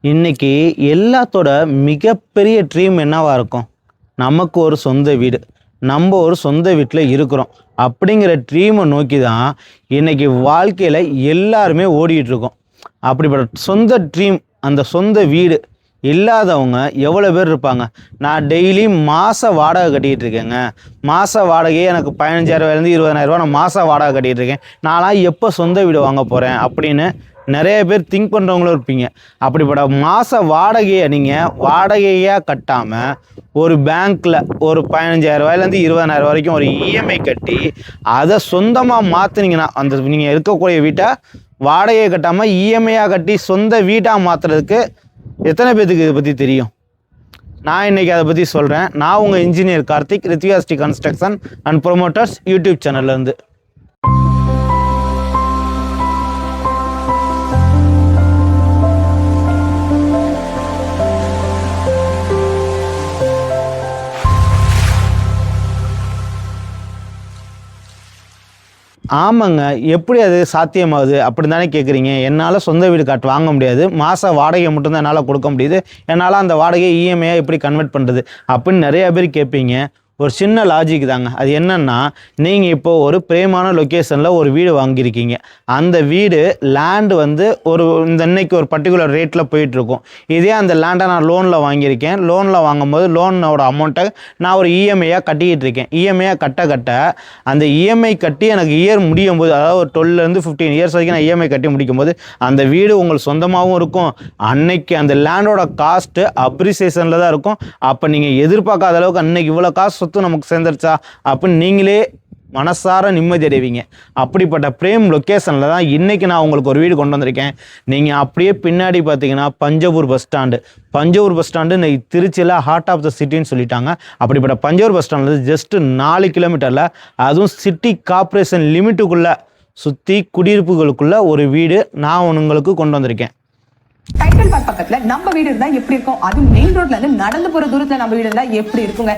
இன்னைக்கு எல்லாத்தோட மிகப்பெரிய ட்ரீம் என்னவா இருக்கும்? நமக்கு ஒரு சொந்த வீடு. நம்ம ஒரு சொந்த வீட்டில் இருக்கிறோம். அப்படிங்கிற ட்ரீமை நோக்கி தான் இன்னைக்கு வாழ்க்கையில் எல்லாருமே ஓடிட்டு இருக்கோம். அப்படிப்பட்ட சொந்த ட்ரீம், அந்த சொந்த வீடு இல்லாதவங்க எவ்வளோ பேர் இருப்பாங்க? நான் டெய்லி மாத வாடகை கட்டிக்கிட்டு இருக்கேங்க. மாத வாடகையே எனக்கு 15,000 20,000 நான் மாத வாடகை கட்டிகிட்டு இருக்கேன். நான்லாம் எப்போ சொந்த வீடு வாங்க போகிறேன் அப்படின்னு நிறைய பேர் திங்க் பண்ணுறவங்களும் இருப்பீங்க. அப்படிப்பட்ட மாத வாடகையை நீங்கள் வாடகையாக கட்டாமல் ஒரு பேங்க்கில் ஒரு 15,000 20,000 வரைக்கும் ஒரு இஎம்ஐ கட்டி அதை சொந்தமாக மாற்றினீங்கன்னா, அந்த நீங்கள் இருக்கக்கூடிய வீட்டை வாடகையை கட்டாமல் இஎம்ஐயாக கட்டி சொந்த வீட்டாக மாற்றுறதுக்கு எத்தனை பேத்துக்கு இதை பற்றி தெரியும்? நான் இன்றைக்கி அதை பற்றி சொல்கிறேன். நான் உங்கள் இன்ஜினியர் கார்த்திக், ரித்வியாஸ்டி கன்ஸ்ட்ரக்ஷன் அண்ட் ப்ரொமோட்டர்ஸ் யூடியூப் சேனல்லேருந்து. ஆமாங்க. எப்படி அது சாத்தியமாகுது அப்படின்னு தானே கேட்குறீங்க. என்னால் சொந்த வீடு வாங்க முடியாது. மாத வாடகை மட்டும்தான் என்னால் கொடுக்க முடியுது. என்னால் அந்த வாடகையை இஎம்ஐயாக எப்படி கன்வெர்ட் பண்ணுறது அப்படின்னு நிறையா பேர் கேட்பீங்க. ஒரு சின்ன லாஜிக் தாங்க. அது என்னென்னா, நீங்கள் இப்போது ஒரு பிரேமான லொக்கேஷனில் ஒரு வீடு வாங்கியிருக்கீங்க. அந்த வீடு லேண்டு இன்னைக்கு ஒரு பர்டிகுலர் ரேட்டில் போயிட்டுருக்கும். இதே அந்த லேண்டை நான் லோனில் வாங்கியிருக்கேன். லோனில் வாங்கும்போது லோனோட அமௌண்ட்டை நான் ஒரு இஎம்ஐயாக கட்டிக்கிட்டு இருக்கேன். இஎம்ஐயாக கட்ட அந்த இஎம்ஐ கட்டி எனக்கு இயர் முடியும் போது, அதாவது ஒரு 12 to 15 இயர்ஸ் வரைக்கும் நான் இஎம்ஐ கட்டி முடிக்கும் போது அந்த வீடு உங்களுக்கு சொந்தமாகவும் இருக்கும். அன்னைக்கு அந்த லேண்டோட காஸ்ட்டு அப்ரிசியேஷனில் தான் இருக்கும். அப்போ நீங்கள் எதிர்பார்க்காத அளவுக்கு அன்னைக்கு இவ்வளோ காசு நமக்கு சேர்ந்துருச்சா அப்படின்னு நீங்களே மனசார நிம்மதி அடைவீங்க. அப்படிப்பட்ட பிரேம் லொக்கேஷனில் தான் இன்றைக்கி நான் உங்களுக்கு ஒரு வீடு கொண்டு வந்திருக்கேன். நீங்கள் அப்படியே பின்னாடி பார்த்தீங்கன்னா பஞ்சப்பூர் பஸ் ஸ்டாண்டு இன்னைக்கு திருச்சியில் ஹார்ட் ஆஃப் த சிட்டின்னு சொல்லிட்டாங்க. அப்படிப்பட்ட பஞ்சப்பூர் பஸ் ஸ்டாண்ட்லேருந்து ஜஸ்ட்டு 4 கிலோமீட்டரில், அதுவும் சிட்டி கார்ப்பரேஷன் லிமிட்டுக்குள்ளே சுற்றி குடியிருப்புகளுக்குள்ளே ஒரு வீடு நான் உங்களுக்கு கொண்டு வந்திருக்கேன். டைட்டில் பார்க் பக்கத்துல நம்ம வீடு இருந்தா எப்படி இருக்கும்? அது மெயின் ரோட்ல இருந்து நடந்து போற தூரத்துல நம்ம வீடு இருந்தா எப்படி இருக்குங்க?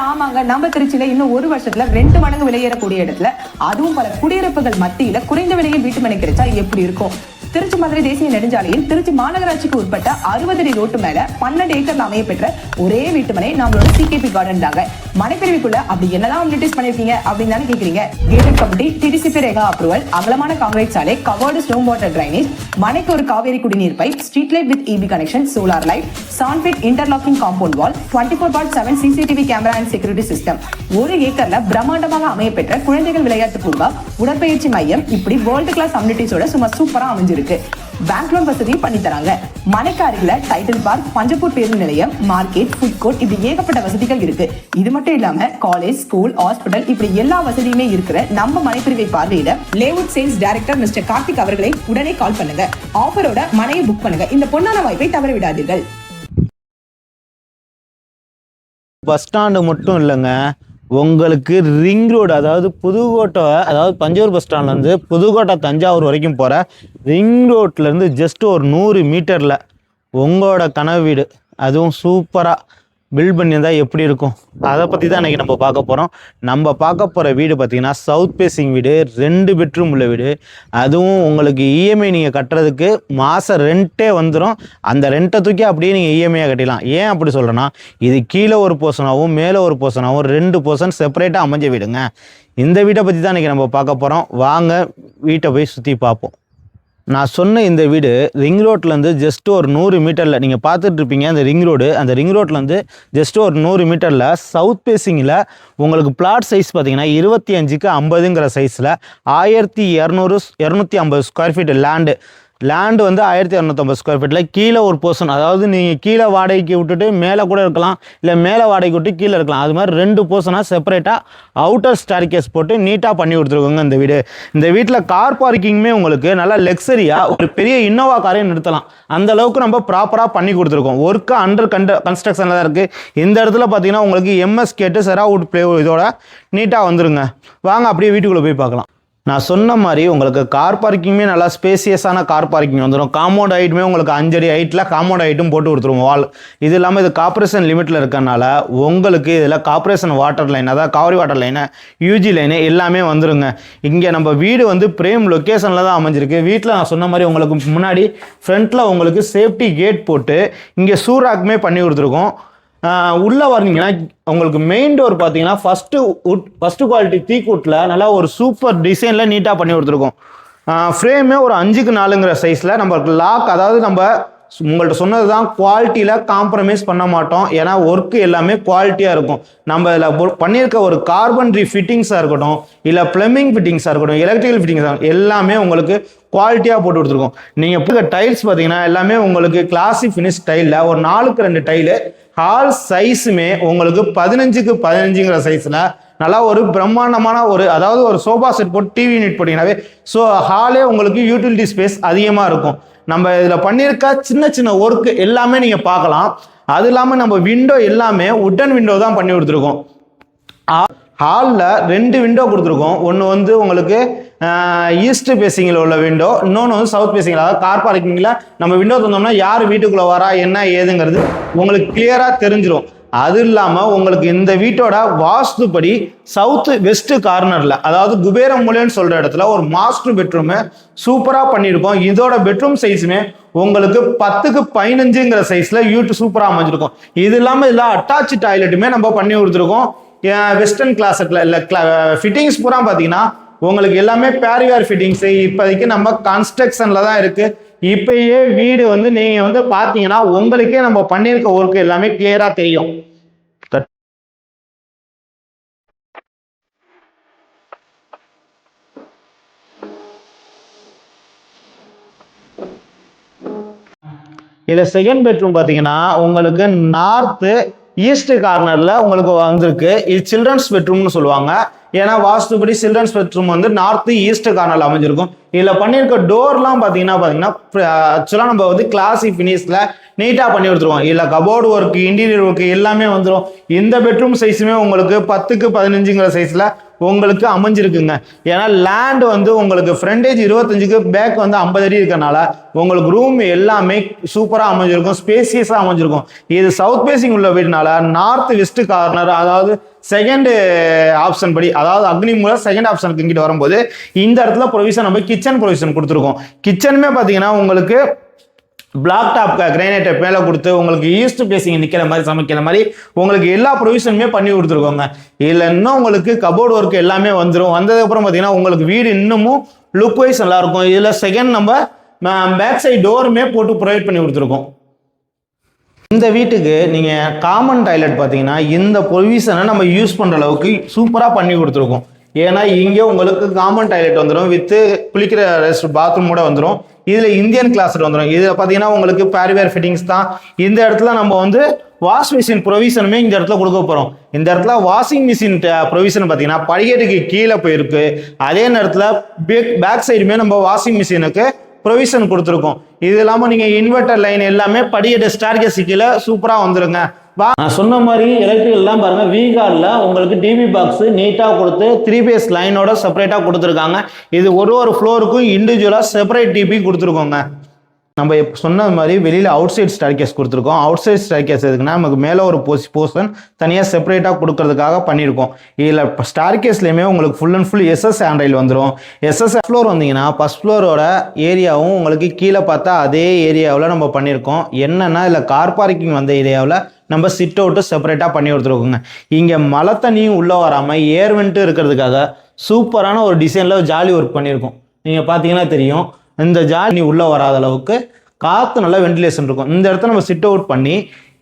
ஆமாங்க, நம்ம திருச்சியில இன்னும் 1 வருஷத்துல 2 மடங்கு விலையேறக்கூடிய இடத்துல, அதுவும் பல குடியிருப்புகள் மத்தியில குறைந்த விலையில் வீட்டு மனை கிடைச்சா எப்படி இருக்கும்? திருச்சி மதுரை தேசிய நெடுஞ்சாலையில் திருச்சி மாநகராட்சிக்கு உட்பட்ட 60 அடி ரோட்டு மேல 12 ஏக்கர்ல அமைய பெற்ற ஒரே வீட்டு மனை நம்மளோட சிகேபி கார்டன் தாங்க. மனைப்பிரிவுக்குள்ள அப்படி என்னதான் அம்யூனிட்டிஸ் பண்ணிருக்கீங்க அப்படின்னு தானே கேக்குறீங்க. Gated community, DTCP RERA approval, அகலமான காங்கிரீட் சாலை, கவர்டு ஸ்டோன் வாட்டர் டிரைனேஜ், மனைக்கு ஒரு காவேரி குடிநீர் pipe, street light with EB connection, solar light, சான்ஃபிட் interlocking compound wall, 24/7 CCTV camera and security system, 1 ஏக்கர்ல பிரம்மாண்டமாக அமைய பெற்ற குழந்தைகள் விளையாட்டு பூங்கா, உடற்பயிற்சி மையம், இப்படி வேர்ல்டு கிளாஸ் அம்யூனிட்டிஸோட சும்மா சூப்பரா அமைஞ்சிருக்கு. பேங்க் லோன் வசதி பண்ணி தராங்க. மனைக்கு அருகில டைட்டில் பார்க், பஞ்சப்பூர் பேருந்து நிலையம், மார்க்கெட், ஃபுட் கோர்ட், இப்படி ஏகப்பட்ட வசதிகள் இருக்கு. இது மட்டும் இல்லாம காலேஜ், ஸ்கூல், ஹாஸ்பிட்டல், இப்படி எல்லா வசதியுமே இருக்கிற நம்ம மனைப்பிரிவை பார்வையிட layout sales director mister Karthik அவர்களை உடனே கால் பண்ணுங்க. ஆஃபரோட மனையை புக் பண்ணுங்க. இந்த பொன்னான வாய்ப்பை தவற விடாதீர்கள். பஸ் ஸ்டாண்டு மட்டும் இல்லைங்க, உங்களுக்கு ரிங் ரோடு, அதாவது புதுக்கோட்டை, அதாவது பஞ்சப்பூர் பஸ் ஸ்டாண்ட்லேருந்து புதுக்கோட்டை தஞ்சாவூர் வரைக்கும் போகிற ரிங் ரோட்லேருந்து ஜஸ்ட் ஒரு 100 மீட்டரில் உங்களோட கனவு வீடு, அதுவும் சூப்பராக பில்ட் பண்ணியிருந்தால் எப்படி இருக்கும், அதை பற்றி தான் இன்றைக்கி நம்ம பார்க்க போகிறோம். நம்ம பார்க்க போகிற வீடு பார்த்திங்கன்னா சவுத் ஃபேஸிங் வீடு, 2 பெட்ரூம் உள்ள வீடு. அதுவும் உங்களுக்கு இஎம்ஐ நீங்கள் கட்டுறதுக்கு மாதம் ரெண்ட்டே வந்துடும். அந்த ரெண்ட்டை தூக்கி அப்படியே நீங்கள் இஎம்ஐயாக கட்டிடலாம். ஏன் அப்படி சொல்கிறேன்னா, இது கீழே ஒரு போர்ஷனாகவும் மேலே ஒரு போர்ஷனாகவும் 2 போர்ஷன் செப்பரேட்டாக அமைஞ்ச வீடுங்க. இந்த வீட்டை பற்றி தான் இன்றைக்கி நம்ம பார்க்க போகிறோம். வாங்க வீட்டை போய் சுற்றி பார்ப்போம். நான் சொன்ன இந்த வீடு ரிங் ரோட்லேருந்து ஜஸ்ட் ஒரு 100 மீட்டரில் நீங்கள் பார்த்துட்டு இருப்பீங்க. அந்த ரிங் ரோட்லேருந்து ஜஸ்ட் ஒரு 100 மீட்டரில் சவுத் ஃபேஸிங்கில் உங்களுக்கு பிளாட் சைஸ் பார்த்தீங்கன்னா 25க்கு 50ங்கிற சைஸில் 1250 ஸ்கொயர் ஃபீட் லேண்டு 1250 ஸ்கொயர் ஃபீட்டில் கீழே ஒரு போர்ஷன், அதாவது நீங்கள் கீழே வாடகைக்கு விட்டுட்டு மேலே கூட இருக்கலாம், இல்லை மேலே வாடகைக்கு விட்டு கீழே இருக்கலாம். அது மாதிரி 2 போர்ஷனாக செப்பரேட்டாக அவுட்டர் ஸ்டேர்கேஸ் போட்டு நீட்டாக பண்ணி கொடுத்துருக்கோங்க இந்த வீடு. இந்த வீட்டில் கார் பார்க்கிங்குமே உங்களுக்கு நல்லா லக்ஸரியாக ஒரு பெரிய இன்னோவா காரையும் நிறுத்தலாம். அந்த அளவுக்கு நம்ம ப்ராப்பராக பண்ணி கொடுத்துருக்கோம். ஒர்க்கு அண்டர் கன்ஸ்ட்ரக்ஷனில் தான் இருக்குது. இந்த இடத்துல பார்த்தீங்கன்னா உங்களுக்கு எம்எஸ் கேட்டு செராவுட் ப்ளே இதோட நீட்டாக வந்துருங்க. வாங்க அப்படியே வீட்டுக்குள்ளே போய் பார்க்கலாம். நான் சொன்ன மாதிரி உங்களுக்கு கார் பார்க்கிங்குமே நல்லா ஸ்பேசியஸான கார் பார்க்கிங் வந்துடும். காம்பவுண்ட் ஹைட்டுமே உங்களுக்கு 5 அடி ஹைட்டில் காம்பவுண்ட் ஹைட்டும் போட்டு கொடுத்துருவோம் வால். இது இல்லாமல் இது கார்பரேஷன் லிமிட்டில் இருக்கறனால உங்களுக்கு இதில் கார்பரேஷன் வாட்டர் லைன், அதாவது Kaveri water line, UG line எல்லாமே வந்துருங்க. இங்கே நம்ம வீடு வந்து பிரேம் லொக்கேஷனில் தான் அமைஞ்சிருக்கு. வீட்டில் நான் சொன்ன மாதிரி உங்களுக்கு முன்னாடி ஃப்ரண்ட்டில் உங்களுக்கு சேஃப்டி கேட் போட்டு இங்கே சூராக்குமே பண்ணி கொடுத்துருக்கோம். உள்ளே வரீங்கன்னா உங்களுக்கு மெயின் டோர் பார்த்தீங்கன்னா ஃபஸ்ட்டு குவாலிட்டி தீக்குட்டில் நல்லா ஒரு சூப்பர் டிசைனில் நீட்டாக பண்ணி கொடுத்துருக்கோம். ஃப்ரேமே ஒரு 5க்கு 4ங்கிற சைஸில் நம்மளுக்கு லாக், அதாவது நம்ம உங்கள்கிட்ட சொன்னது தான், குவாலிட்டியில் காம்ப்ரமைஸ் பண்ண மாட்டோம். ஏன்னா ஒர்க்கு எல்லாமே குவாலிட்டியாக இருக்கும். நம்ம இதில் பண்ணியிருக்க ஒரு கார்பன்ட்ரி ஃபிட்டிங்ஸாக இருக்கட்டும், இல்லை ப்ளம்பிங் ஃபிட்டிங்ஸாக இருக்கட்டும், எலக்ட்ரிக்கல் ஃபிட்டிங்ஸாக எல்லாமே உங்களுக்கு குவாலிட்டியாக போட்டு கொடுத்துருக்கோம். நீங்கள் இப்போ டைல்ஸ் பார்த்தீங்கன்னா எல்லாமே உங்களுக்கு கிளாசி ஃபினிஷ் டைலில் ஒரு 4க்கு 2 டைலு. ஹால் சைஸுமே உங்களுக்கு 15க்கு 15ங்கிற சைஸில் நல்லா ஒரு பிரம்மாண்டமான அதாவது ஒரு சோஃபா செட் போட்டு டிவி யூனிட் போட்டிங்கன்னாவே ஸோ ஹாலே உங்களுக்கு யூட்டிலிட்டி ஸ்பேஸ் அதிகமாக இருக்கும். நம்ம இதில் பண்ணியிருக்க சின்ன சின்ன ஒர்க்கு எல்லாமே நீங்கள் பார்க்கலாம். அது இல்லாமல் நம்ம விண்டோ எல்லாமே உட்டன் விண்டோ தான் பண்ணி கொடுத்துருக்கோம். ஹாலில் 2 விண்டோ கொடுத்துருக்கோம். ஒன்று வந்து உங்களுக்கு ஈஸ்ட் பேசிங்கில் உள்ள விண்டோ, இன்னொன்று வந்து சவுத் பேசிங்கில். அதாவது கார் பார்க்கிங்கில் நம்ம விண்டோ தந்தோம்னா யார் வீட்டுக்குள்ளே வரா என்ன ஏதுங்கிறது உங்களுக்கு கிளியராக தெரிஞ்சிடும். அது இல்லாமல் உங்களுக்கு இந்த வீட்டோட வாஸ்துப்படி சவுத்து வெஸ்ட் கார்னரில், அதாவது குபேர மூலைன்னு சொல்கிற இடத்துல ஒரு மாஸ்டர் பெட்ரூமு சூப்பராக பண்ணியிருக்கோம். இதோட பெட்ரூம் சைஸுமே உங்களுக்கு 10க்கு 15ங்கிற சைஸில் சூப்பராக அமைஞ்சிருக்கும். இது இல்லாமல் இதில் அட்டாச் டாய்லெட்டுமே நம்ம பண்ணி கொடுத்துருக்கோம். வெஸ்டர்ன் கிளாஸில் இல்லை ஃபிட்டிங்ஸ் பூரா பார்த்தீங்கன்னா உங்களுக்கு எல்லாமே பேரிவேர் ஃபிட்டிங்ஸு இப்போதைக்கு நம்ம கன்ஸ்ட்ரக்ஷனில் தான் இருக்குது. இப்பயே வீடு வந்து நீங்கள் வந்து பார்த்தீங்கன்னா உங்களுக்கே நம்ம பண்ணியிருக்க ஒர்க்கு எல்லாமே கிளியராக தெரியும். இதில் செகண்ட் பெட்ரூம் பார்த்தீங்கன்னா உங்களுக்கு நார்த்து ஈஸ்ட் கார்னரில் உங்களுக்கு வந்திருக்கு. இது சில்ட்ரன்ஸ் பெட்ரூம்னு சொல்லுவாங்க. ஏன்னா வாஸ்துபடி சில்ட்ரன்ஸ் பெட்ரூம் வந்து நார்த்து ஈஸ்ட் கார்னரில் அமைஞ்சிருக்கும். இதில் பண்ணியிருக்க டோர்லாம் பார்த்தீங்கன்னா ஆக்சுவலாக நம்ம வந்து கிளாசி ஃபினிஷில் நீட்டாக பண்ணி கொடுத்துருவோம். இல்லை கபோர்டு ஒர்க்கு, இன்டீரியர் ஒர்க்கு எல்லாமே வந்துடும். இந்த பெட்ரூம் சைஸுமே உங்களுக்கு 10க்கு 15ங்கிற சைஸில் உங்களுக்கு அமைஞ்சிருக்குங்க. ஏன்னா லேண்ட் வந்து உங்களுக்கு ஃப்ரண்டேஜ் 25க்கு பேக் வந்து 50 அடி இருக்கனால உங்களுக்கு ரூம் எல்லாமே சூப்பராக அமைஞ்சிருக்கும், ஸ்பேசியஸாக அமைஞ்சிருக்கும். இது சவுத் பேசிங் உள்ள வீடுனால நார்த் வெஸ்ட் கார்னர், அதாவது செகண்ட் ஆப்ஷன் படி, அதாவது அக்னி மூலம் செகண்ட் ஆப்ஷனுக்கு இங்கிட்டு வரும்போது இந்த இடத்துல ப்ரொவிஷன் நம்ம கிச்சன் ப்ரொவிஷன் கொடுத்துருக்கோம். கிச்சனுமே பார்த்தீங்கன்னா உங்களுக்கு பிளாக் டாப் கிரைனைட்டை மேலே கொடுத்து உங்களுக்கு ஈஸ்ட் பேசிங் நிற்கிற மாதிரி சமைக்கிற மாதிரி உங்களுக்கு எல்லா ப்ரொவிஷனுமே பண்ணி கொடுத்துருக்கோங்க. இதில் இன்னும் உங்களுக்கு கபோர்டு ஒர்க் எல்லாமே வந்துடும். வந்ததுக்கப்புறம் பார்த்தீங்கன்னா உங்களுக்கு வீடு இன்னமும் லுக் வைஸ் நல்லாயிருக்கும். இதில் செகண்ட் நம்ம பேக் சைடு டோருமே போட்டு ப்ரொவைட் பண்ணி கொடுத்துருக்கோம். இந்த வீட்டுக்கு நீங்கள் காமன் டாய்லெட் பார்த்தீங்கன்னா இந்த ப்ரொவிஷனை நம்ம யூஸ் பண்ணுற அளவுக்கு சூப்பராக பண்ணி கொடுத்துருக்கோம். ஏன்னா இங்கே உங்களுக்கு காமன் டாய்லெட் வந்துடும், வித்து குளிக்கிற பாத்ரூமோட வந்துடும். இதில் இந்தியன் கிளாஸில் வந்துடும். இதில் பார்த்தீங்கன்னா உங்களுக்கு பேரிவேர் ஃபிட்டிங்ஸ் தான். இந்த இடத்துல நம்ம வந்து வாஷ் மிஷின் ப்ரொவிஷனுமே இந்த இடத்துல கொடுக்க போகிறோம். இந்த இடத்துல வாஷிங் மிஷின் ப்ரொவிஷன் பார்த்தீங்கன்னா படிக்கட்டுக்கு கீழே போயிருக்கு. அதே நேரத்தில் பேக் சைடுமே நம்ம வாஷிங் மிஷினுக்கு ப்ரொவிஷன் கொடுத்துருக்கோம். இது இல்லாமல் நீங்கள் இன்வெர்டர் லைன் எல்லாமே படிக்கட்டு ஸ்டார்கேஸ் கீழே சூப்பராக வந்துருங்க. நான் சொன்ன மாதிரி எலக்ட்ரிக்கல்லாம் பாருங்க, வீகார்டில் உங்களுக்கு டிவி பாக்ஸ் நீட்டாக கொடுத்து 3 பேஸ் லைனோட செப்பரேட்டாக கொடுத்துருக்காங்க. இது ஒரு ஃப்ளோருக்கும் இண்டிவிஜுவலாக செப்பரேட் டிவி கொடுத்துருக்கோங்க. நம்ம சொன்ன மாதிரி வெளியில் அவுட் சைட் ஸ்டார்கேஸ் கொடுத்துருக்கோம். அவுட் சைட் ஸ்டார்கேஸ் எதுக்குன்னா நமக்கு மேலே ஒரு போர்ஷன் தனியாக செப்பரேட்டாக கொடுக்கறதுக்காக பண்ணியிருக்கோம். இதில் ஸ்டார்கேஸ்லேயுமே உங்களுக்கு full and full SS handrail வந்துடும். எஸ்எஸ் ஃப்ளோர் வந்தீங்கன்னா ஃபஸ்ட் ஃப்ளோரோட ஏரியாவும் உங்களுக்கு கீழே பார்த்தா அதே ஏரியாவில் நம்ம பண்ணியிருக்கோம். என்னென்னா இதில் கார் பார்க்கிங் வந்த ஏரியாவில் நம்ம சிட் அவுட்டு செப்பரேட்டாக பண்ணி கொடுத்துருக்கோங்க. இங்கே மழை தண்ணியும் உள்ளே வராமல் ஏர்வெண்ட்டு இருக்கிறதுக்காக சூப்பரான ஒரு டிசைனில் ஜாலி ஒர்க் பண்ணியிருக்கோம். நீங்கள் பார்த்தீங்கன்னா தெரியும், இந்த ஜாலி உள்ளே வராத அளவுக்கு காற்று நல்லா வென்டிலேஷன் இருக்கும். இந்த இடத்த நம்ம சிட் அவுட் பண்ணி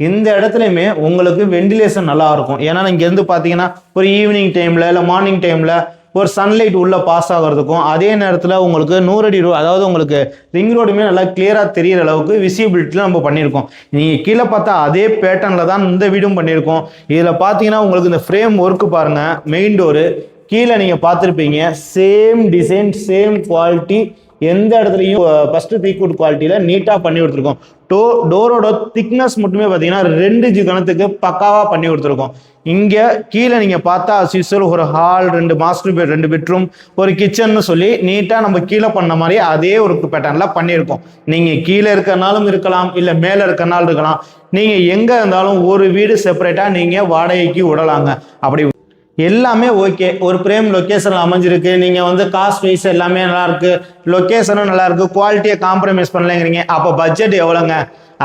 இந்த இடத்துலையுமே உங்களுக்கு வென்டிலேஷன் நல்லா இருக்கும். ஏன்னா இங்கேருந்து பார்த்தீங்கன்னா ஒரு ஈவினிங் டைமில் இல்லை மார்னிங் டைமில் ஒரு சன்லைட் உள்ளே பாஸ் ஆகிறதுக்கும், அதே நேரத்தில் உங்களுக்கு 100 அடி அதாவது உங்களுக்கு ரிங் ரோடுமே நல்லா கிளியராக தெரிகிற அளவுக்கு விசிபிலிட்டியில் நம்ம பண்ணியிருக்கோம். நீங்கள் கீழே பார்த்தா அதே பேட்டர்னில் தான் இந்த வீடும் பண்ணியிருக்கோம். இதில் பார்த்தீங்கன்னா உங்களுக்கு இந்த ஃப்ரேம் ஒர்க்கு பாருங்கள், மெயின் டோரு கீழே நீங்கள் பார்த்துருப்பீங்க, சேம் டிசைன் சேம் குவாலிட்டி எந்த இடத்துலையும் ஃபர்ஸ்ட் தீக்குட் குவாலிட்டியில் நீட்டாக பண்ணி கொடுத்துருக்கோம். டோரோட திக்னஸ் மட்டுமே பார்த்தீங்கன்னா 2 இன்ச்சு கணத்துக்கு பக்காவாக பண்ணி கொடுத்துருக்கோம். இங்கே கீழே நீங்கள் பார்த்தா அஸ்யூஸ்வல் ஒரு ஹால், 2 மாஸ்டர் பெட், 2 பெட்ரூம், ஒரு கிச்சன்னு சொல்லி நீட்டாக நம்ம கீழே பண்ண மாதிரி அதே ஒரு பேட்டர்னில் பண்ணியிருக்கோம். நீங்கள் கீழே இருக்கிறனாலும் இருக்கலாம், இல்லை மேலே இருக்கிறனாலும் இருக்கலாம். நீங்கள் எங்கே இருந்தாலும் ஒரு வீடு செப்பரேட்டாக நீங்கள் வாடகைக்கு விடலாங்க. அப்படி எல்லாமே ஓகே. ஒரு பிரேம் லொக்கேஷனில் அமைஞ்சிருக்கு. நீங்கள் வந்து காஸ்ட் வைஸ் எல்லாமே நல்லாயிருக்கு, லொக்கேஷனும் நல்லாயிருக்கு, குவாலிட்டியை காம்ப்ரமைஸ் பண்ணலைங்கிறீங்க. அப்போ பட்ஜெட் எவ்வளோங்க?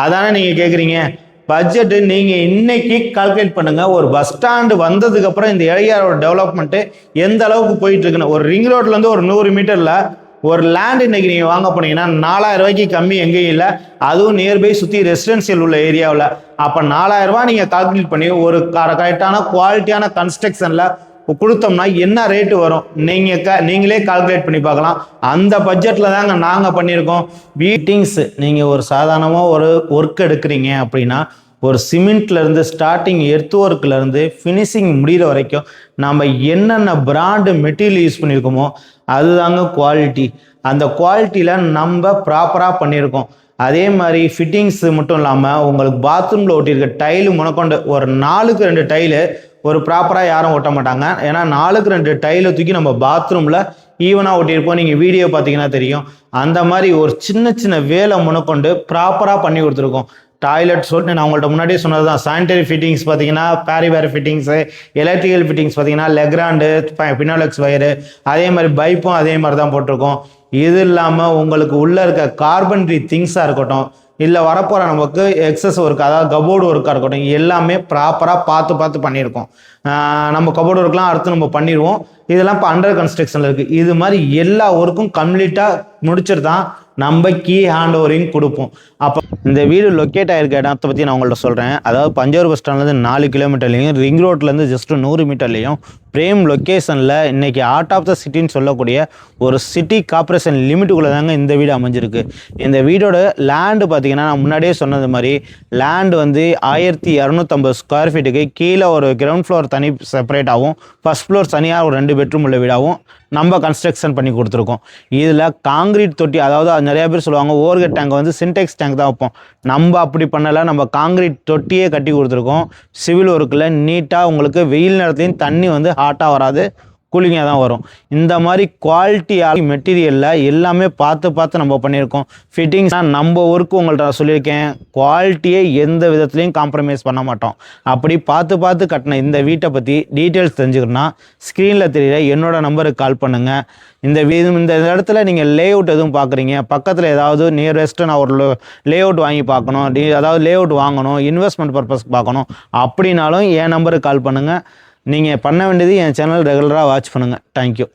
அதானே நீங்கள் கேட்குறீங்க. பட்ஜெட்டு நீங்கள் இன்னைக்கு கால்குலேட் பண்ணுங்கள். ஒரு பஸ் ஸ்டாண்டு வந்ததுக்கப்புறம் இந்த ஏரியாவோட டெவலப்மெண்ட்டு எந்த அளவுக்கு போயிட்டு இருக்குன்னு. ஒரு ரிங் ரோட்லேருந்து ஒரு 100 மீட்டரில் ஒரு லேண்ட் இன்னைக்கு நீங்கள் வாங்க போனீங்கன்னா 4000 ரூபாய்க்கு கம்மி எங்கேயும் இல்லை. அதுவும் நியர்பை சுற்றி ரெசிடென்சியல் உள்ள ஏரியாவில். அப்போ 4000 ரூபாய் நீங்கள் கால்குலேட் பண்ணி ஒரு கரெக்டான குவாலிட்டியான கன்ஸ்ட்ரக்ஷனில் கொடுத்தோம்னா என்ன ரேட்டு வரும் நீங்களே கால்குலேட் பண்ணி பார்க்கலாம். அந்த பட்ஜெட்டில் தாங்க நாங்கள் பண்ணியிருக்கோம். வீட்டிங்ஸ் நீங்கள் ஒரு சாதாரணமாக ஒரு ஒர்க் எடுக்கிறீங்க அப்படின்னா ஒரு சிமெண்ட்லேருந்து ஸ்டார்டிங் எர்த் ஒர்க்லேருந்து ஃபினிஷிங் முடிகிற வரைக்கும் நம்ம என்னென்ன பிராண்டு மெட்டீரியல் யூஸ் பண்ணியிருக்கோமோ அதுதாங்க குவாலிட்டி. அந்த குவாலிட்டியில் நம்ம ப்ராப்பராக பண்ணியிருக்கோம். அதே மாதிரி ஃபிட்டிங்ஸ் மட்டும் இல்லாமல் உங்களுக்கு பாத்ரூமில் ஒட்டியிருக்க டைலு முனக்கொண்டு ஒரு 4க்கு 2 டைலு ஒரு ப்ராப்பராக யாரும் ஒட்ட மாட்டாங்க. ஏன்னா 4க்கு 2 டைலை தூக்கி நம்ம பாத்ரூமில் ஈவனாக ஒட்டியிருப்போம். நீங்கள் வீடியோ பார்த்தீங்கன்னா தெரியும். அந்த மாதிரி ஒரு சின்ன சின்ன வேலை முனக்கொண்டு ப்ராப்பராக பண்ணி கொடுத்துருக்கோம். டாய்லெட் சொல்லிட்டு நான் உங்கள்கிட்ட முன்னாடியே சொன்னது தான். சானிடரி ஃபிட்டிங்ஸ் பார்த்தீங்கன்னா பேரிவேர் ஃபிட்டிங்ஸு, எலக்ட்ரிக்கல் ஃபிட்டிங்ஸ் பார்த்தீங்கன்னா லெக்ராண்டு, பினாலெக்ஸ் வயரு, அதே மாதிரி பைப்பும் அதே மாதிரி தான் போட்டிருக்கோம். இது இல்லாமல் உங்களுக்கு உள்ளே இருக்க கார்பன்ட்ரி திங்ஸாக இருக்கட்டும், இல்லை வரப்போகிற நமக்கு எக்ஸஸ் ஒர்க், அதாவது கபோர்டு ஒர்க்காக இருக்கட்டும், எல்லாமே ப்ராப்பராக பார்த்து பண்ணியிருக்கோம். நம்ம கபோர்டு ஒர்க்லாம் அடுத்து நம்ம பண்ணிடுவோம். இதெல்லாம் இப்போ அண்டர் கன்ஸ்ட்ரக்ஷனில் இருக்குது. இது மாதிரி எல்லா ஒர்க்கும் கம்ப்ளீட்டாக முடிச்சுட்டு தான் நம்ம கீ ஹேண்ட் ஓவரிங் கொடுப்போம். அப்போ இந்த வீடு லொக்கேட் ஆகிருக்க இடத்தை பற்றி நான் உங்கள்கிட்ட சொல்கிறேன். அதாவது பஞ்சவர் பஸ் ஸ்டாண்ட்லேருந்து 4 கிலோமீட்டர்லையும் ரிங் ரோட்லேருந்து ஜஸ்ட் 100 மீட்டர்லையும் பிரேம் லொக்கேஷனில் இன்றைக்கி ஆர்ட் ஆஃப் த சிட்டின்னு சொல்லக்கூடிய ஒரு சிட்டி கார்பரேஷன் லிமிட்டுக்குள்ளே தாங்க இந்த வீடு அமைஞ்சிருக்கு. இந்த வீடோட லேண்டு பார்த்திங்கன்னா நான் முன்னாடியே சொன்னது மாதிரி லேண்டு வந்து 1250 ஸ்கொயர் ஃபீட்டுக்கு கீழே ஒரு கிரவுண்ட் ஃப்ளோர் தனி செப்பரேட்டாகவும் ஃபர்ஸ்ட் ஃப்ளோர் தனியாக ஒரு 2 பெட்ரூம் உள்ள வீடாகவும் நம்ம கன்ஸ்ட்ரக்ஷன் பண்ணி கொடுத்துருக்கோம். இதில் காங்கிரீட் தொட்டி, அதாவது நிறையா பேர் சொல்லுவாங்க ஓவர்ஹெட் டேங்க் வந்து சின்டெக்ஸ் டேங்க் தான் வைப்போம். நம்ம அப்படி பண்ணலை. நம்ம காங்கிரீட் தொட்டியே கட்டி கொடுத்துருக்கோம். சிவில் ஒர்க்கில் நீட்டாக உங்களுக்கு வெயில் நேரத்துலையும் தண்ணி வந்து ஹாட்டாக வராது, கூலிங்காக தான் வரும். இந்த மாதிரி குவாலிட்டியாக மெட்டீரியலில் எல்லாமே பார்த்து நம்ம பண்ணியிருக்கோம். ஃபிட்டிங்ஸ்னால் நம்ம ஒர்க்கு உங்கள்கிட்ட நான் சொல்லியிருக்கேன், குவாலிட்டியை எந்த விதத்துலையும் காம்ப்ரமைஸ் பண்ண மாட்டோம். அப்படி பார்த்து கட்டின இந்த வீட்டை பற்றி டீட்டெயில்ஸ் தெரிஞ்சுக்கணுன்னா ஸ்க்ரீனில் தெரியல என்னோட நம்பருக்கு கால் பண்ணுங்கள். இந்த இடத்துல நீங்கள் லே அவுட் எதுவும் பார்க்குறீங்க, பக்கத்தில் ஏதாவது நியரஸ்ட்டு நான் ஒரு லே அவுட் வாங்கி பார்க்கணும், அதாவது லே அவுட் வாங்கணும், இன்வெஸ்ட்மெண்ட் பர்பஸ்க்கு பார்க்கணும் அப்படின்னாலும் என் நம்பருக்கு கால் பண்ணுங்கள். நீங்கள் பண்ண வேண்டியது என் சேனல் ரெகுலராக வாட்ச் பண்ணுங்கள். தேங்க்யூ.